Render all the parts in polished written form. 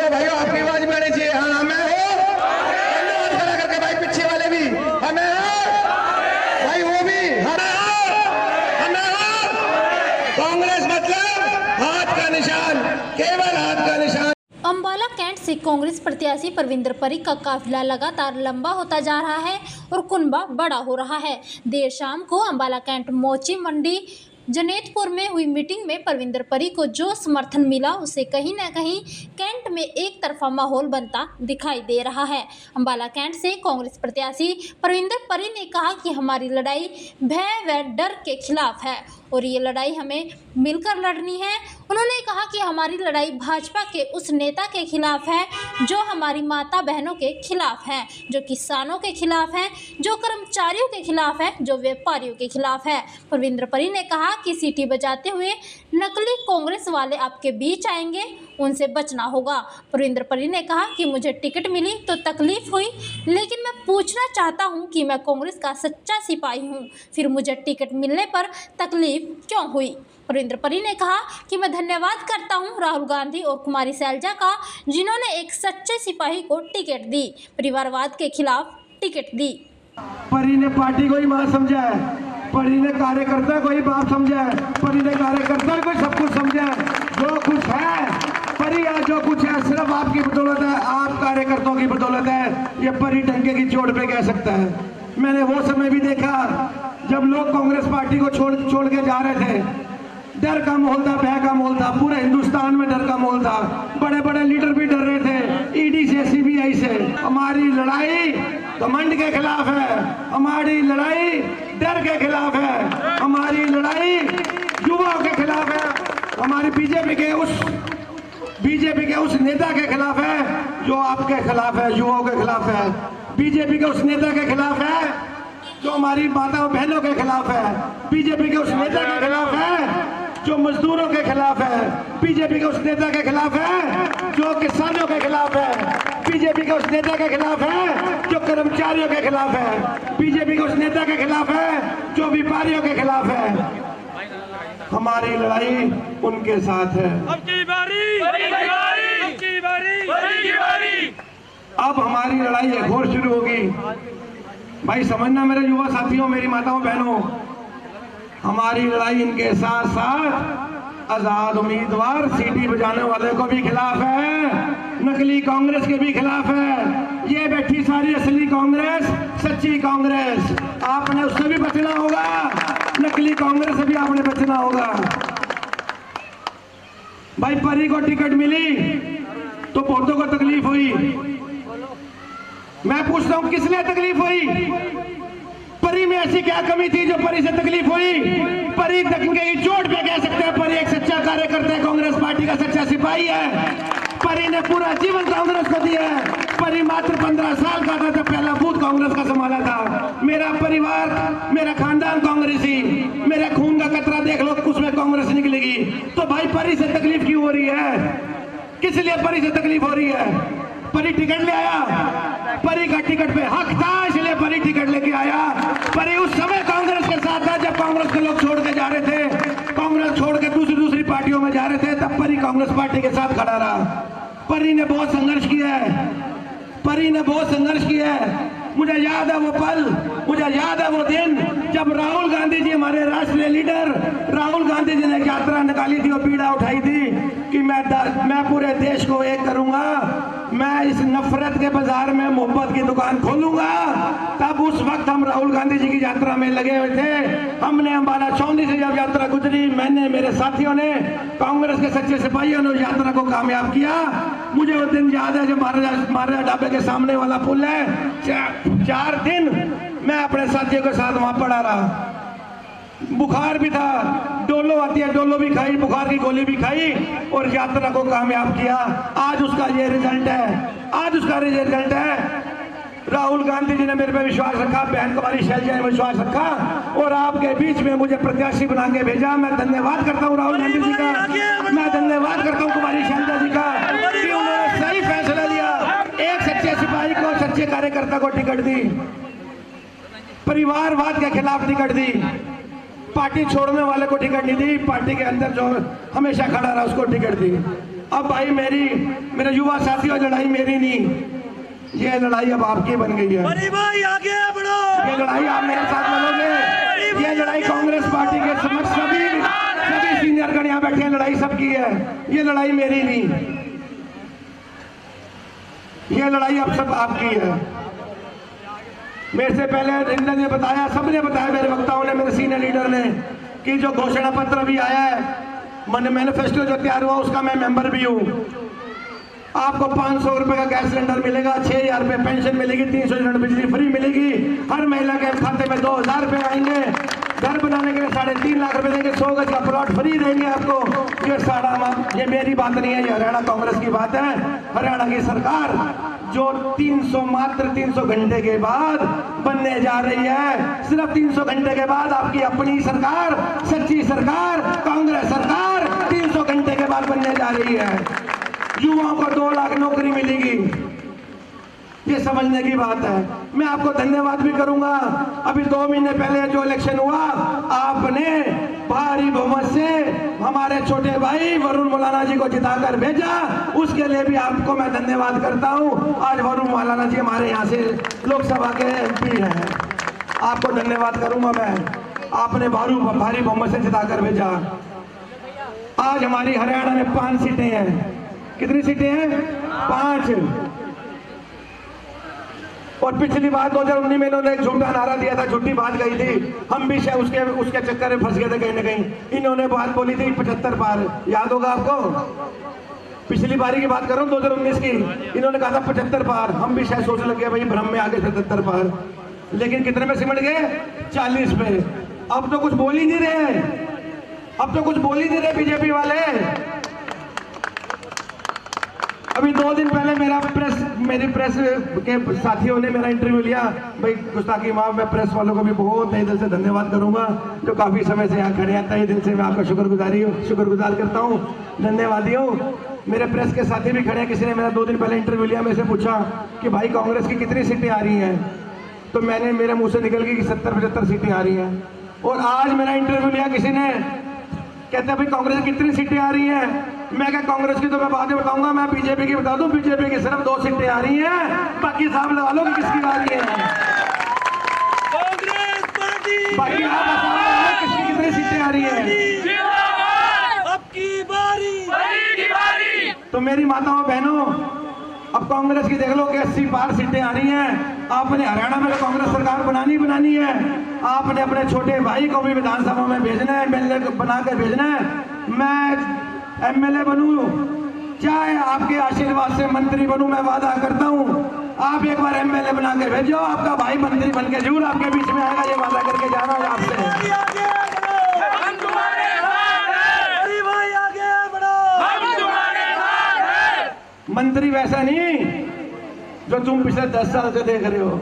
ओ भाइयों आपकी आवाज भी आनी चाहिए। हाँ मैं हूँ, खड़ा करके भाई पीछे वाले भी हमें भाई, वो भी हमें कांग्रेस मतलब हाथ का निशान, केवल हाथ का निशान। अंबाला कैंट से कांग्रेस प्रत्याशी परविंदर परी का काफिला लगातार लंबा होता जा रहा है और कुनबा बड़ा हो रहा है। देर शाम को अंबाला कैंट मोची मंडी जनेतपुर में हुई मीटिंग में परविंदर परी को जो समर्थन मिला उसे कहीं न कहीं कैंट में एक तरफा माहौल बनता दिखाई दे रहा है। अंबाला कैंट से कांग्रेस प्रत्याशी परविंदर परी ने कहा कि हमारी लड़ाई भय व डर के खिलाफ है और ये लड़ाई हमें मिलकर लड़नी है। उन्होंने कहा कि हमारी लड़ाई भाजपा के उस नेता के खिलाफ है जो हमारी माता बहनों के खिलाफ है, जो किसानों के खिलाफ है, जो कर्मचारियों के खिलाफ है, जो व्यापारियों के खिलाफ है। परविंदर परी ने कहा कि सीटी बजाते हुए नकली कांग्रेस वाले आपके बीच आएंगे, उनसे बचना होगा। परविंदर परी ने कहा कि मुझे टिकट मिली तो तकलीफ हुई, लेकिन मैं पूछना चाहता हूं कि मैं कांग्रेस का सच्चा सिपाही हूं, फिर मुझे टिकट मिलने पर तकलीफ क्यों हुई। परविंदर परी ने कहा कि मैं धन्यवाद करता हूं राहुल गांधी और कुमारी शैलजा का, जिन्होंने एक सच्चे सिपाही को टिकट दी, परिवारवाद के खिलाफ टिकट दी। परी ने पार्टी को ही मां समझा है, परी ने कार्यकर्ता को ही बाप समझा है, परी ने कार्यकर्ता को सब कुछ समझा है। जो कुछ है परी, आज जो कुछ है सिर्फ आपकी बदौलत है, आप कार्यकर्ताओं की बदौलत है। ये परी डंके की चोट पे कह सकता है। मैंने वो समय भी देखा जब लोग कांग्रेस पार्टी को छोड़ के जा रहे थे। डर का माहौल था, भय का माहौल था, पूरे हिंदुस्तान में डर का माहौल था। बड़े बड़े लीडर भी डर रहे थे, ईडी से, सीबीआई से। हमारी लड़ाई घमंड के खिलाफ है, हमारी लड़ाई डर के खिलाफ है, हमारी लड़ाई युवाओं के खिलाफ है, हमारी बीजेपी के उस नेता के खिलाफ है जो आपके खिलाफ है, युवाओं के खिलाफ है। बीजेपी के उस नेता के खिलाफ है जो हमारी माताओं बहनों के खिलाफ है। बीजेपी के उस नेता के खिलाफ है जो मजदूरों के खिलाफ है। बीजेपी के उस नेता के खिलाफ है जो किसानों के खिलाफ है। बीजेपी के उस नेता के खिलाफ है जो कर्मचारियों के खिलाफ है। बीजेपी के उस नेता के खिलाफ है जो व्यापारियों के खिलाफ है। हमारी लड़ाई उनके साथ है। अब हमारी लड़ाई एक और शुरू होगी। भाई समझना मेरे युवा साथियों, मेरी माताओं बहनों, हमारी लड़ाई इनके साथ साथ आजाद उम्मीदवार सीटी बजाने वाले को भी खिलाफ है, नकली कांग्रेस के भी खिलाफ है। ये बैठी सारी असली कांग्रेस, सच्ची कांग्रेस, आपने उससे भी बचना होगा, नकली कांग्रेस से भी आपने बचना होगा। भाई परी को टिकट मिली तो बहुतों को तकलीफ हुई। मैं पूछता हूं किस लिए तकलीफ हुई? परी में ऐसी क्या कमी थी जो परी से तकलीफ हुई? परी डंके की चोट पे कह सकते हैं परी एक सच्चा कार्यकर्ता है, कांग्रेस पार्टी का सच्चा सिपाही है। परी ने पूरा जीवन कांग्रेस को दिया है। परी मात्र 15 साल का था जब पहला बूथ कांग्रेस का संभाला था। मेरा परिवार, मेरा खानदान कांग्रेसी, मेरे खून का कतरा देख लो उसमें कांग्रेस निकलेगी। तो भाई परी से तकलीफ क्यों हो रही है? किस लिए परी से तकलीफ हो रही है? परी टिकट ले आया, परी का टिकट पे हक था इसलिए परी टिकट लेके आया। परी उस समय कांग्रेस के साथ था जब कांग्रेस के लोग छोड़ के जा रहे थे, कांग्रेस छोड़ के दूसरी पार्टियों में जा रहे थे, तब परी कांग्रेस पार्टी के साथ खड़ा रहा। परी ने बहुत संघर्ष किया है, परी ने बहुत संघर्ष किया है। मुझे याद है वो पल, मुझे याद है वो दिन जब राहुल गांधी जी, हमारे राष्ट्रीय लीडर राहुल गांधी जी ने यात्रा निकाली थी और पीड़ा उठाई थी कि मैं पूरे देश को एक करूंगा, मैं इस नफरत के बाजार में मोहब्बत की दुकान खोलूंगा। तब उस वक्त हम राहुल गांधी जी की यात्रा में लगे हुए थे। हमने अंबाला चौंदी से जब यात्रा गुजरी, मैंने, मेरे साथियों ने, कांग्रेस के सच्चे सिपाहियों ने यात्रा को कामयाब किया। मुझे वो दिन याद है जब महाराजा ढाबे के सामने वाला पुल है, 4 दिन मैं अपने साथियों के साथ वहां पड़ा रहा। बुखार भी था, डोलो आती है, डोलो भी खाई, बुखार की गोली भी खाई और यात्रा को कामयाब किया। आज उसका ये रिजल्ट है, आज उसका रिजल्ट है। राहुल गांधी जी ने मेरे पे विश्वास रखा, बहन कुमारी शैलजा ने विश्वास रखा और आपके बीच में मुझे प्रत्याशी बना के भेजा। मैं धन्यवाद करता हूं राहुल गांधी जी का, मैं धन्यवाद करता हूं कुमारी शैलजा जी का कि उन्होंने सही फैसला लिया। एक सच्चे सिपाही को, सच्चे कार्यकर्ता को टिकट दी, परिवारवाद के खिलाफ टिकट दी, पार्टी छोड़ने वाले को टिकट नहीं दी, पार्टी के अंदर जो हमेशा खड़ा रहा उसको टिकट दी। अब भाई मेरे युवा साथियों, लड़ाई मेरी नहीं, ये लड़ाई अब आपकी बन गई है। भाई आगे बढ़ो, ये लड़ाई आप मेरे साथ लड़ोगे। ये लड़ाई कांग्रेस पार्टी के समझ सभी सीनियर गण यहाँ बैठे हैं, लड़ाई सबकी है, ये लड़ाई मेरी नहीं, ये लड़ाई अब सब आपकी है। मेरे से पहले इंद्र ने बताया, सबने बताया, मेरे वक्ताओं ने, मेरे सीनियर लीडर ने, कि जो घोषणा पत्र भी आया है, मैनिफेस्टो जो तैयार हुआ, उसका मैं मेंबर भी हूँ। आपको 500 रुपए का गैस सिलेंडर मिलेगा, 6,000 रुपए पेंशन मिलेगी, 300 यूनिट बिजली फ्री मिलेगी, हर महिला के खाते में 2,000 रुपए आएंगे, घर बनाने के लिए 3.5 लाख रुपए देंगे, 100 गज का प्लॉट फ्री देंगे आपको। ये मेरी बात नहीं है, ये हरियाणा कांग्रेस की बात है। हरियाणा की सरकार जो मात्र 300 घंटे के बाद बनने जा रही है, सिर्फ 300 घंटे के बाद आपकी अपनी सरकार, सच्ची सरकार, कांग्रेस सरकार 300 घंटे के बाद बनने जा रही है। युवाओं को 2 लाख नौकरी मिलेगी, ये समझने की बात है। मैं आपको धन्यवाद भी करूंगा। अभी 2 महीने पहले जो इलेक्शन हुआ, आपने भारी बहुमत से हमारे छोटे भाई वरुण मौलाना जी को जिताकर भेजा, उसके लिए भी आपको मैं धन्यवाद करता हूं। आज वरुण मौलाना जी हमारे यहाँ से लोकसभा के MP हैं, आपको धन्यवाद करूंगा मैं, आपने भारी बहुमत से जिताकर भेजा। आज हमारी हरियाणा में 5 सीटें हैं। कितनी सीटें हैं? 5। और पिछली बार 2019 में इन्होंने एक झूठा नारा दिया था, झूठी बात कही थी, हम भी शायद उसके चक्कर में फंस गए थे कहीं ना कहीं। इन्होंने बात बोली थी 75 पार, याद होगा आपको? पिछली बारी की बात कर रहा हूँ, 2019 की। इन्होंने कहा था 75 पार, हम भी शायद सोचने लगे भाई भ्रम में आगे 77 पार, लेकिन कितने में सिमट गए? 40 पे। अब तो कुछ बोल ही नहीं रहे, अब तो कुछ बोल ही नहीं रहे बीजेपी वाले। अभी 2 दिन पहले मेरी प्रेस के साथियों ने मेरा इंटरव्यू लिया। भाई गुस्ताखी माफ, मैं प्रेस वालों को भी बहुत तहे दिल से धन्यवाद करूंगा, जो काफी समय से यहाँ खड़े हैं। तहे दिल से मैं आपका शुक्रगुजार करता हूँ, धन्यवादी हूँ। मेरे प्रेस के साथी भी खड़े हैं। किसी ने मेरा 2 दिन पहले इंटरव्यू लिया, मेरे से पूछा कि भाई कांग्रेस की कितनी सीटें आ रही हैं, तो मैंने मेरे मुंह से निकल गई कि 70-75 सीटें आ रही हैं। और आज मेरा इंटरव्यू लिया किसी ने, कहते हैं भाई कांग्रेस की कितनी सीटें आ रही हैं। मैं क्या, कांग्रेस की तो मैं बाद में बताऊंगा, मैं बीजेपी की बता दूं, बीजेपी की सिर्फ 2 सीटें आ रही हैं, बाकी साहब लगा लो कि किसकी आ रही है। कांग्रेस पार्टी, बाकी आप बताओ किसकी कितनी सीटें आ रही हैं। अब की बारी। तो मेरी माताओं बहनों, अब कांग्रेस की देख लो कि 80 पार सीटें आ रही हैं। आपने हरियाणा में तो कांग्रेस सरकार बनानी है। आपने अपने छोटे भाई को भी विधानसभा में भेजना है, MLA बना कर भेजना है। मैं MLA बनूं, चाहे आपके आशीर्वाद से मंत्री बनूं, मैं वादा करता हूं, आप एक बार MLA बना के भेजो, आपका भाई मंत्री बन के जरूर आपके बीच में आएगा, ये वादा करके जा रहा हूं आपसे। मंत्री वैसा नहीं जो तुम पिछले 10 साल से देख रहे हो,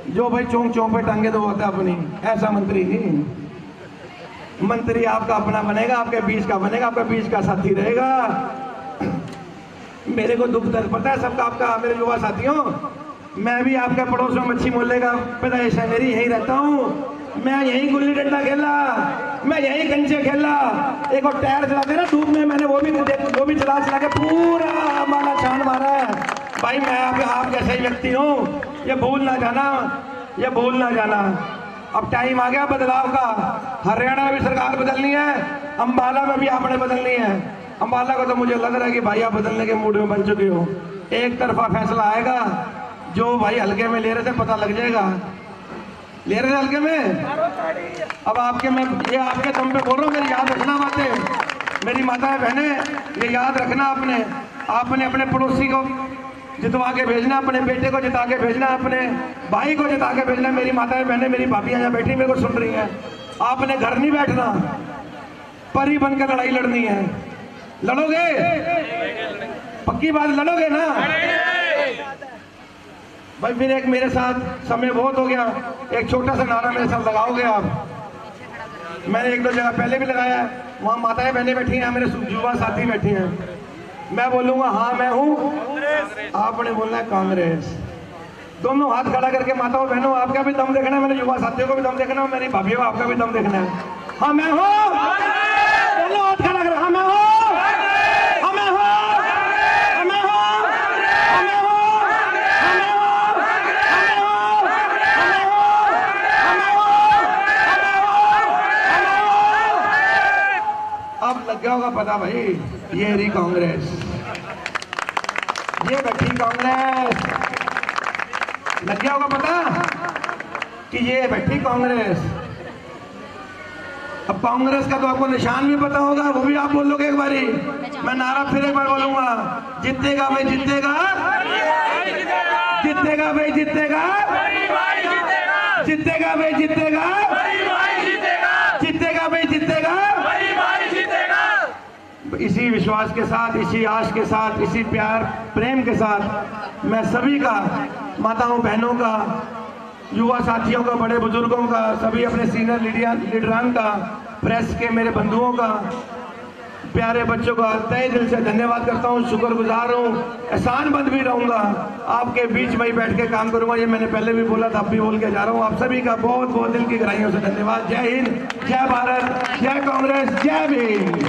जो भाई चौंक पे टांगे तो होता अपनी, ऐसा मंत्री नहीं। मंत्री आपका अपना बनेगा, आपके बीच का बनेगा, आपके बीच का साथी रहेगा। मेरे को दुख दर्द पता है सबका आपका। मेरे युवा साथियों, मैं भी आपके पड़ोस में मच्छी मोहल्ले का पैदाइश है मेरी, यहीं रहता हूँ। मैं यहीं गुल्ली डंडा खेला, मैं यहीं कंचे खेला। एक और टायर चला के ना धूप में, मैंने वो भी चला के पूरा माला छान मारा है। भाई मैं आप जैसे ही व्यक्ति हूँ, ये भूल ना जाना। अब टाइम आ गया बदलाव का। हरियाणा में भी सरकार बदलनी है, अंबाला में भी आपने बदलनी है। अंबाला को तो मुझे लग रहा है कि भाई आप बदलने के मूड में बन चुके हो। एक तरफा फैसला आएगा, जो भाई हल्के में ले रहे थे पता लग जाएगा, ले रहे थे हल्के में, अब आपके में ये आपके दम पे बोल रहा हूँ। मेरी याद रखना बातें, मेरी माताएं बहनें, ये याद रखना। आपने अपने पड़ोसी को जितवा के भेजना, अपने बेटे को जिता के भेजना, अपने भाई को जिता के भेजना। मेरी माताएं बहनें, मेरी भाभियां यहाँ बैठी मेरे को सुन रही हैं, आपने घर नहीं बैठना, परी बनकर लड़ाई लड़नी है। लड़ोगे? पक्की बात, लड़ोगे ना भाई? फिर एक मेरे साथ, समय बहुत हो गया, एक छोटा सा नारा मेरे साथ लगाओगे आप? मैंने 1-2 जगह पहले भी लगाया है, वहाँ माताएं बहनें बैठी हैं, मेरे युवा साथी बैठे हैं। मैं बोलूंगा हाँ मैं हूँ, आपने बोलना है कांग्रेस। दोनों हाथ खड़ा करके माताओं बहनों, आपका भी दम देखना है, मेरे युवा साथियों को भी दम देखना है, मेरी भाभियों आपका भी दम देखना है। हाँ मैं हूँ, दोनों हाथ खड़ा कर, हाँ मैं हूँ, हाँ मैं हूँ। पता भाई, ये रही कांग्रेस, ये बैठी कांग्रेस। लग गया होगा पता कि ये बैठी कांग्रेस। अब कांग्रेस का तो आपको निशान भी पता होगा, वो भी आप बोलोगे एक बारी। मैं नारा फिर एक बार बोलूंगा, जीतेगा भाई जीतेगा, जीतेगा भाई जीतेगा, जीतेगा भाई जीतेगा, जीतेगा भाई जीतेगा। इसी विश्वास के साथ, इसी आश के साथ, इसी प्यार प्रेम के साथ मैं सभी का, माताओं बहनों का, युवा साथियों का, बड़े बुजुर्गों का, सभी अपने सीनियर लीडरान का, प्रेस के मेरे बंधुओं का, प्यारे बच्चों का तहे दिल से धन्यवाद करता हूँ, शुक्रगुजार हूँ, एहसानमंद भी रहूंगा। आपके बीच में ही बैठ के काम करूंगा, ये मैंने पहले भी बोला था, अब भी बोल के जा रहा हूँ। आप सभी का बहुत बहुत दिल की गहराइयों से धन्यवाद। जय हिंद, जय भारत, जय कांग्रेस, जय भीम।